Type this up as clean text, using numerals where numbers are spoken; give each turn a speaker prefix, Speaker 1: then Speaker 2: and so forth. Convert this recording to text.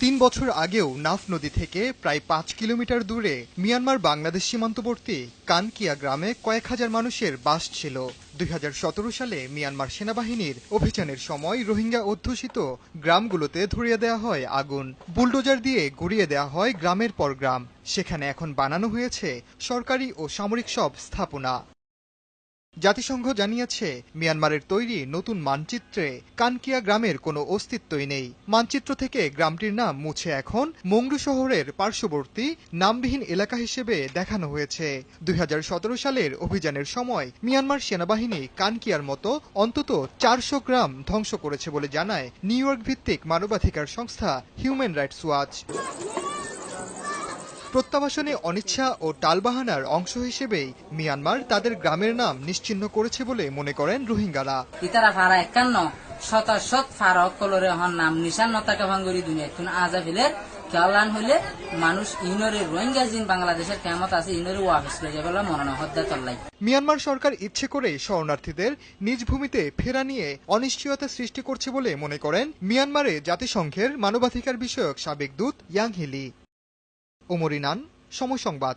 Speaker 1: ৩ বছর আগেও নাফ নদী থেকে প্রায় ৫ কিলোমিটার দূরে মিয়ানমার বাংলাদেশ সীমান্তবর্তী কানকিয়া গ্রামে কয়েক হাজার মানুষের বাস ছিল। ২০১৭ সালে মিয়ানমার সেনাবাহিনীর অভিযানের সময় রোহিঙ্গা অধ্যুষিত গ্রামগুলোতে ধরিয়ে দেওয়া হয় আগুন। বুলডোজার দিয়ে গুড়িয়ে দেওয়া হয় গ্রামের পর গ্রাম। সেখানে এখন বানানো হয়েছে সরকারি ও সামরিক সব স্থাপনা। জাতিসংঘ জানিয়েছে, মিয়ানমারের তৈরি নতুন মানচিত্রে কানকিয়া গ্রামের কোনো অস্তিত্বই নেই। মানচিত্র থেকে গ্রামটির নাম মুছে এখন মংডু শহরের পার্শ্ববর্তী নামবিহীন এলাকা হিসেবে দেখানো হয়েছে। ২০১৭ সালের অভিযানের সময় মিয়ানমার সেনাবাহিনী কানকিয়ার মতো অন্তত ৪০০ গ্রাম ধ্বংস করেছে বলে জানায় নিউ ইয়র্ক ভিত্তিক মানবাধিকার সংস্থা হিউম্যান রাইটস ওয়াচ। প্রত্যাবাসনে অনিচ্ছা ও টালবাহানার অংশ হিসেবেই মিয়ানমার তাদের গ্রামের নাম নিশ্চিহ্ন করেছে বলে মনে করেন রোহিঙ্গারা।
Speaker 2: নাম নিশান নতাকে ভাঙ্গুরি দুনিয়া তুন আজা ফেলে খেয়ালান হইলে মানুষ ইনরে রোহিঙ্গা জিন বাংলাদেশের কেমত আছে ইনরে ওয়াফিস লয়ে যাবে মনে হদ্দা তল্লাই।
Speaker 1: মিয়ানমার সরকার ইচ্ছে করে শরণার্থীদের নিজ ভূমিতে ফেরা নিয়ে অনিশ্চয়তা সৃষ্টি করছে বলে মনে করেন মিয়ানমারে জাতিসংঘের মানবাধিকার বিষয়ক সাবেক দূত ইয়াং হিলি। ওমর ইনান, সময় সংবাদ।